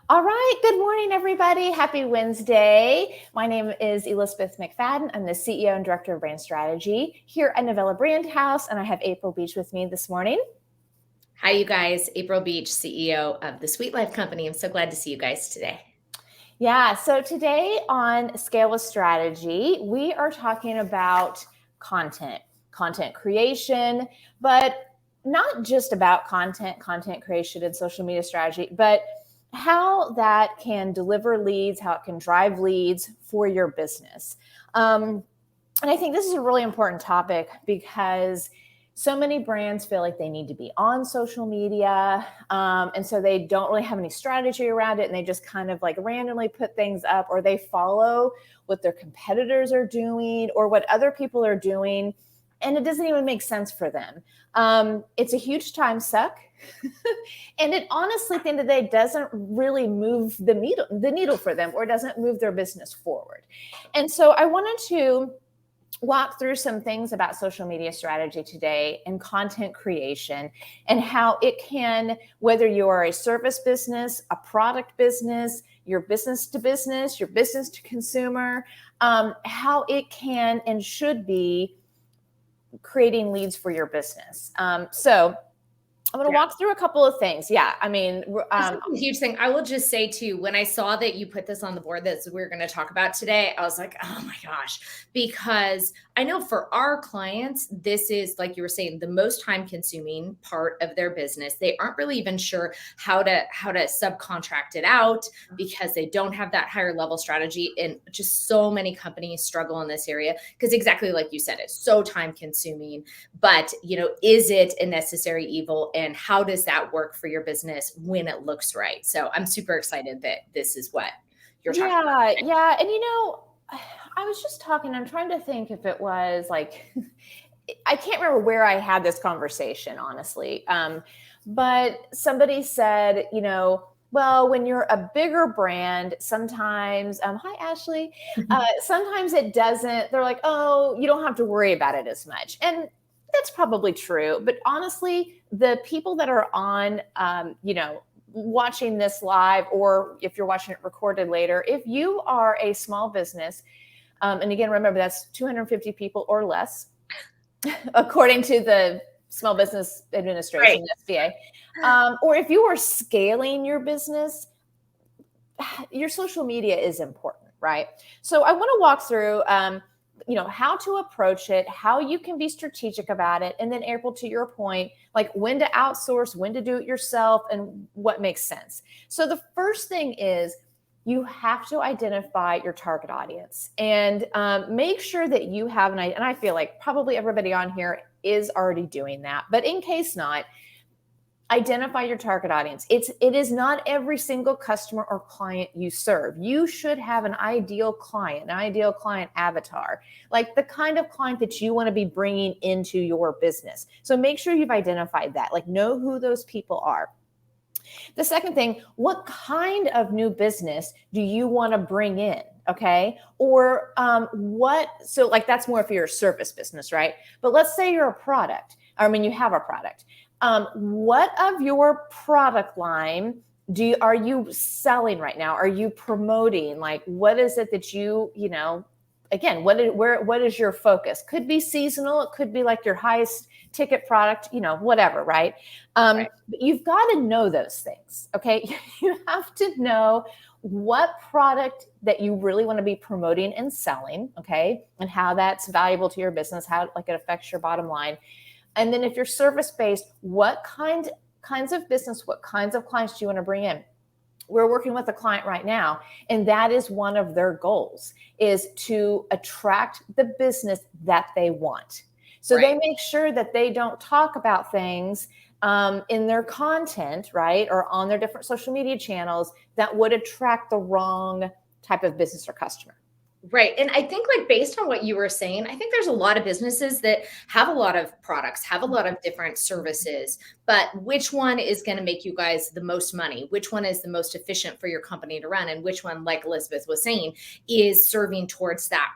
All right. Good morning, everybody. Happy Wednesday. My name is Elizabeth McFadden. I'm the CEO and Director of Brand Strategy here at Novella Brand House, and I have April Beach with me this morning. Hi, you guys. April Beach, CEO of the Sweet Life Company. I'm so glad to see you guys today. Yeah. So today on Scale with Strategy, we are talking about content creation, but not just about content creation and social media strategy, but how that can deliver leads, how it can drive leads for your business. And I think this is a really important topic because so many brands feel like they need to be on social media. And so they don't really have any strategy around it. And they just kind of like randomly put things up, or they follow what their competitors are doing or what other people are doing. And it doesn't even make sense for them. It's a huge time suck. And it honestly, at the end of the day, doesn't really move the needle for them, or doesn't move their business forward. And so I wanted to walk through some things about social media strategy today and content creation, and how it can, whether you are a service business, a product business, your business to business, your business to consumer, how it can and should be creating leads for your business. So I'm going to walk through a couple of things. Yeah. I mean, This is a huge thing. I will just say too, when I saw that you put this on the board that we're going to talk about today, I was like, oh my gosh, because I know for our clients, this is, like you were saying, the most time consuming part of their business. They aren't really even sure how to subcontract it out because they don't have that higher level strategy. And just so many companies struggle in this area because, exactly like you said, it's so time consuming. But, is it a necessary evil, and how does that work for your business when it looks right? So I'm super excited that this is what you're talking about today. Yeah. And I was just talking, I'm trying to think if it was like, I can't remember where I had this conversation, honestly. But somebody said, well, when you're a bigger brand, sometimes, hi, Ashley, sometimes it doesn't, they're like, oh, you don't have to worry about it as much. And that's probably true. But honestly, the people that are on, watching this live, or if you're watching it recorded later, if you are a small business, and again, remember that's 250 people or less, according to the Small Business Administration, SBA, or if you are scaling your business, your social media is important, right? So I want to walk through, how to approach it, how you can be strategic about it. And then, April, to your point, like when to outsource, when to do it yourself, and what makes sense. So the first thing is you have to identify your target audience, and make sure that you have and I feel like probably everybody on here is already doing that. But in case not, identify your target audience. It is not every single customer or client you serve. You should have an ideal client avatar, like the kind of client that you want to be bringing into your business. So make sure you've identified that, like know who those people are. The second thing, what kind of new business do you want to bring in? Okay. Or so like that's more if you're a service business, right? But let's say you're a product. You have a product. What of your product line are you selling right now? Are you promoting? Like, what is it that again, what is your focus? Could be seasonal. It could be like your highest ticket product, whatever, right? Right. But you've got to know those things. Okay. You have to know what product that you really want to be promoting and selling. Okay. And how that's valuable to your business, how like it affects your bottom line. And then if you're service-based, what kinds of business, what kinds of clients do you want to bring in? We're working with a client right now, and that is one of their goals, is to attract the business that they want. So They make sure that they don't talk about things in their content, right, or on their different social media channels that would attract the wrong type of business or customer. Right. And I think, like, based on what you were saying, I think there's a lot of businesses that have a lot of products, have a lot of different services, but which one is going to make you guys the most money? Which one is the most efficient for your company to run? And which one, like Elizabeth was saying, is serving towards that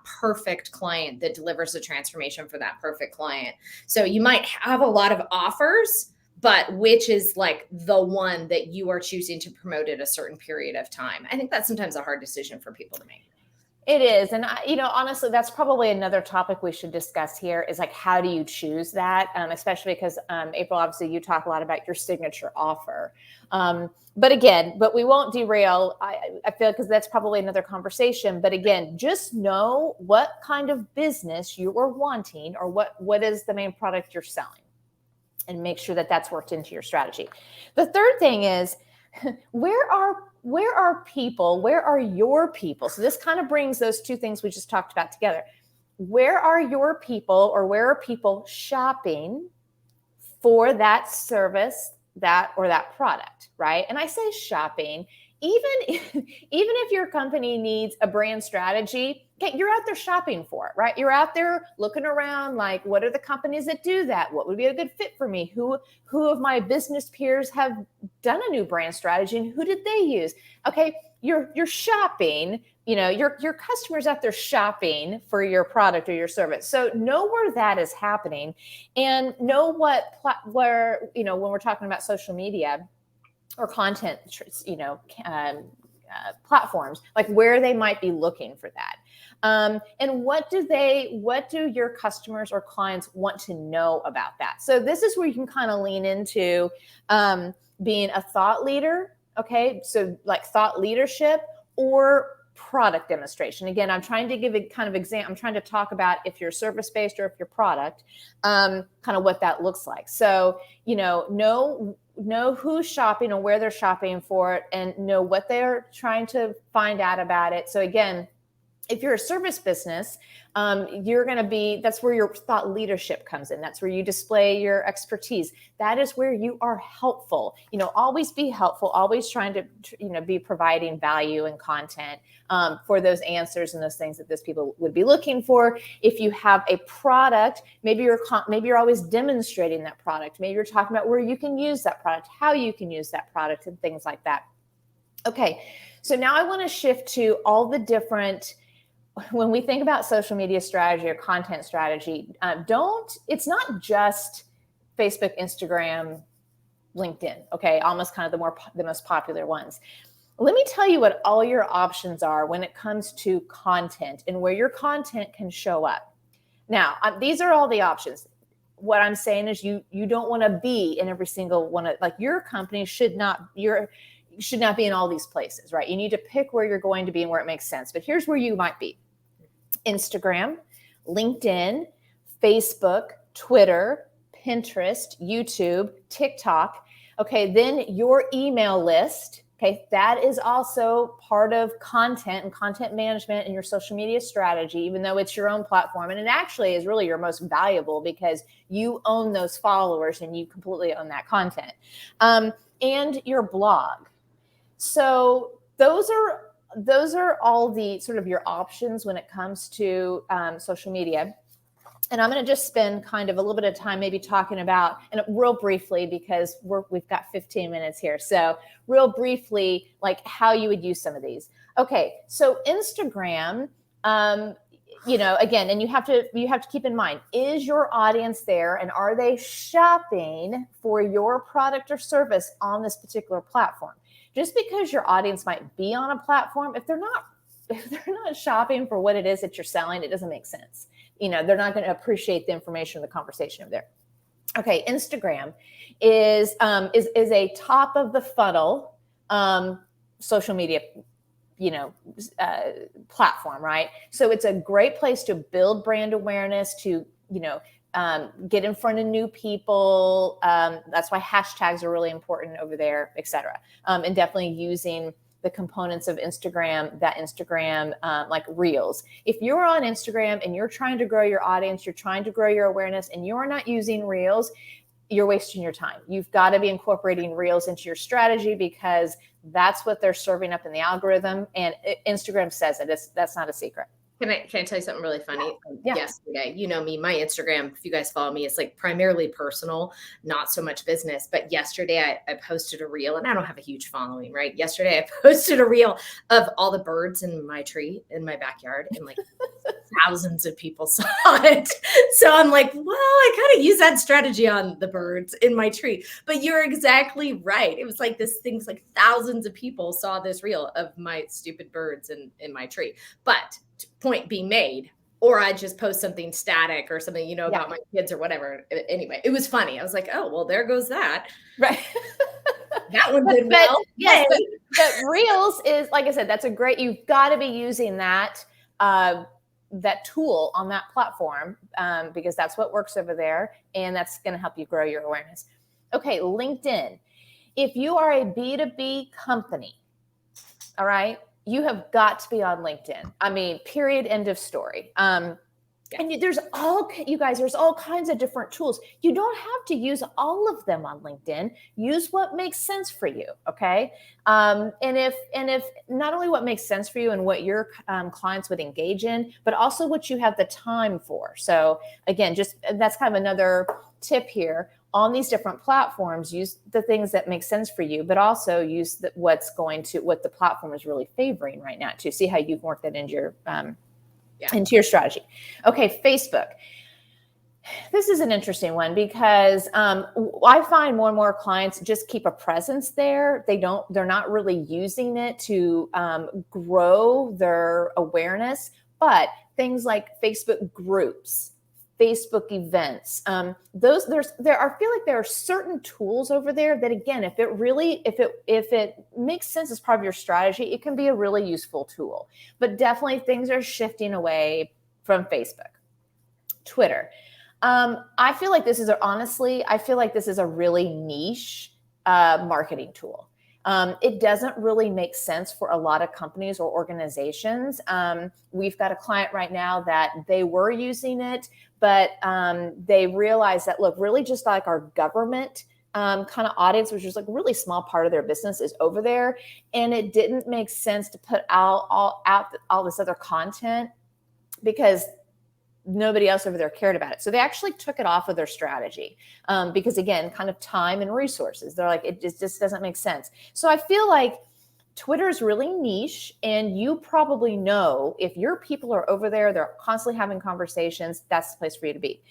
perfect client that delivers a transformation for that perfect client? So you might have a lot of offers, but which is like the one that you are choosing to promote at a certain period of time? I think that's sometimes a hard decision for people to make. It is. And, honestly, that's probably another topic we should discuss here is like, how do you choose that? Especially because, April, obviously you talk a lot about your signature offer. But we won't derail. I feel because that's probably another conversation. But again, just know what kind of business you are wanting or what is the main product you're selling, and make sure that that's worked into your strategy. The third thing is, where are people? Where are your people? So this kind of brings those two things we just talked about together. Where are your people, or where are people shopping for that service, that product, right? And I say shopping, even if your company needs a brand strategy, okay, you're out there shopping for it, right? You're out there looking around, like, what are the companies that do that? What would be a good fit for me? Who of my business peers have done a new brand strategy, and who did they use? Okay, you're shopping. Your customers out there shopping for your product or your service. So know where that is happening, and know where when we're talking about social media or content, platforms, like where they might be looking for that. And what do your customers or clients want to know about that? So this is where you can kind of lean into being a thought leader. Okay. So like thought leadership or product demonstration. Again, I'm trying to give a kind of example. I'm trying to talk about if you're service-based or if you're product, kind of what that looks like. So, know who's shopping and where they're shopping for it, and know what they're trying to find out about it. So again, if you're a service business, that's where your thought leadership comes in. That's where you display your expertise. That is where you are helpful. Always be helpful, always trying to, be providing value and content for those answers and those things that those people would be looking for. If you have a product, maybe you're always demonstrating that product. Maybe you're talking about where you can use that product, how you can use that product, and things like that. Okay, so now I want to shift to all the different, when we think about social media strategy or content strategy, it's not just Facebook, Instagram, LinkedIn, okay, almost kind of the most popular ones. Let me tell you what all your options are when it comes to content and where your content can show up. Now, these are all the options. What I'm saying is you don't want to be in every single one of, like, your company should not be in all these places, right? You need to pick where you're going to be and where it makes sense. But here's where you might be: Instagram, LinkedIn, Facebook, Twitter, Pinterest, YouTube, TikTok. Okay, then your email list. Okay, that is also part of content and content management and your social media strategy, even though it's your own platform. And it actually is really your most valuable because you own those followers and you completely own that content. And your blog. So those are all the sort of your options when it comes to social media. And I'm going to just spend kind of a little bit of time maybe talking about, and real briefly, because we've got 15 minutes here. So real briefly, like how you would use some of these. Okay, so Instagram, again, and you have to keep in mind, is your audience there, and are they shopping for your product or service on this particular platform? Just because your audience might be on a platform, if they're not shopping for what it is that you're selling, it doesn't make sense. They're not going to appreciate the information or the conversation over there. Okay, Instagram is a top of the funnel social media platform, right? So it's a great place to build brand awareness, to get in front of new people. That's why hashtags are really important over there, et cetera. And definitely using the components of Instagram, like Reels. If you're on Instagram and you're trying to grow your audience, you're trying to grow your awareness, and you're not using Reels, you're wasting your time. You've got to be incorporating Reels into your strategy, because that's what they're serving up in the algorithm. And Instagram says it. That's not a secret. Can I tell you something really funny? Yeah. Yesterday, me, my Instagram, if you guys follow me, it's like primarily personal, not so much business. But yesterday I posted a reel, and I don't have a huge following, right? Yesterday I posted a reel of all the birds in my tree in my backyard, and like thousands of people saw it. So I'm like, well, I kind of use that strategy on the birds in my tree. But you're exactly right. It was like this thing's like thousands of people saw this reel of my stupid birds in my tree. But point being made, or I just post something static or something, Yeah. about my kids or whatever. Anyway, it was funny. I was like, oh, well, there goes that. Right. That one did well. Yes, but Reels is, like I said, that's a great, you've got to be using that that tool on that platform because that's what works over there, and that's going to help you grow your awareness. Okay, LinkedIn. If you are a B2B company, all right, you have got to be on LinkedIn. I mean, period, end of story. And there's all kinds of different tools. You don't have to use all of them on LinkedIn. Use what makes sense for you. Okay. And if not only what makes sense for you and what your clients would engage in, but also what you have the time for. So again, that's kind of another tip here. On these different platforms, use the things that make sense for you, but also use what the platform is really favoring right now to see how you can work that into your into your strategy. Okay, Facebook. This is an interesting one because I find more and more clients just keep a presence there. They're not really using it to grow their awareness, but things like Facebook groups, Facebook events, I feel like there are certain tools over there that, again, if it makes sense as part of your strategy, it can be a really useful tool. But definitely things are shifting away from Facebook. Twitter. I feel like this is a really niche marketing tool. It doesn't really make sense for a lot of companies or organizations. We've got a client right now that they were using it, but they realized that, look, really just like our government kind of audience, which is like a really small part of their business, is over there. And it didn't make sense to put out all this other content because nobody else over there cared about it. So they actually took it off of their strategy because, again, kind of time and resources. They're like, it just doesn't make sense. So I feel like Twitter is really niche, and you probably know if your people are over there, they're constantly having conversations, that's the place for you to be.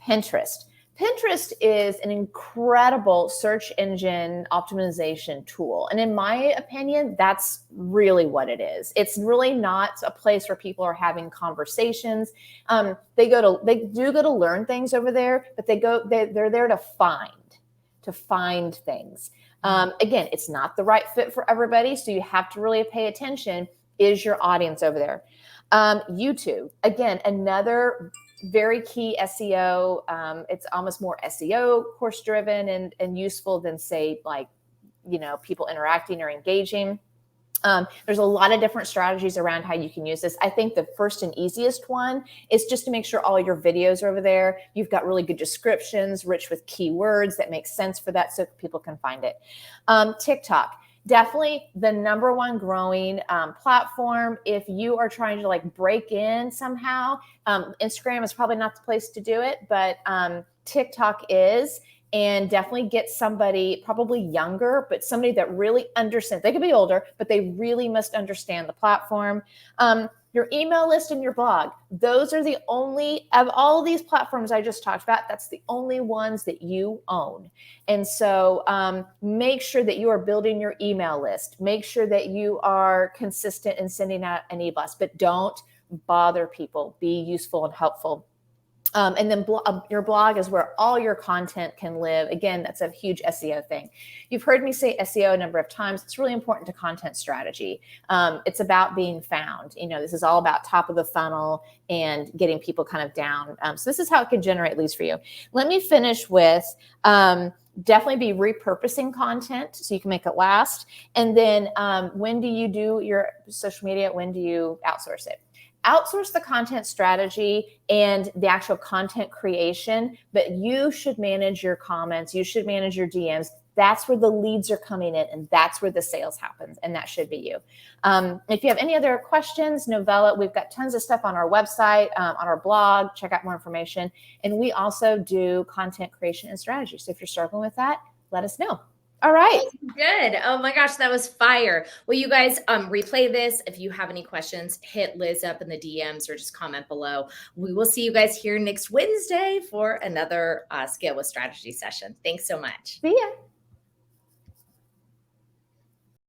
Pinterest. Pinterest is an incredible search engine optimization tool. And in my opinion, that's really what it is. It's really not a place where people are having conversations. They do go to learn things over there, but they're there to find things. Again, it's not the right fit for everybody. So you have to really pay attention. Is your audience over there? YouTube, again, another very key SEO. It's almost more SEO course driven and useful than, say, like, people interacting or engaging. There's a lot of different strategies around how you can use this. I think the first and easiest one is just to make sure all your videos are over there. You've got really good descriptions, rich with keywords that make sense for that so people can find it. TikTok. Definitely the number one growing platform. If you are trying to like break in somehow, Instagram is probably not the place to do it, but TikTok is. And definitely get somebody probably younger, but somebody that really understands. They could be older, but they really must understand the platform. Your email list and your blog. Those are the only, of all these platforms I just talked about, that's the only ones that you own. And so make sure that you are building your email list. Make sure that you are consistent in sending out an e-blast, but don't bother people. Be useful and helpful. And then your blog is where all your content can live. Again, that's a huge SEO thing. You've heard me say SEO a number of times. It's really important to content strategy. It's about being found. This is all about top of the funnel and getting people kind of down. So this is how it can generate leads for you. Let me finish with definitely be repurposing content so you can make it last. And then when do you do your social media? When do you outsource it? Outsource the content strategy and the actual content creation, but you should manage your comments. You should manage your DMs. That's where the leads are coming in, and that's where the sales happens, and that should be you. If you have any other questions, Novella, we've got tons of stuff on our website, on our blog. Check out more information. And we also do content creation and strategy. So if you're struggling with that, let us know. All right. Good. Oh my gosh, that was fire. Well, you guys replay this. If you have any questions, hit Liz up in the DMs or just comment below. We will see you guys here next Wednesday for another Scale with Strategy session. Thanks so much. See ya.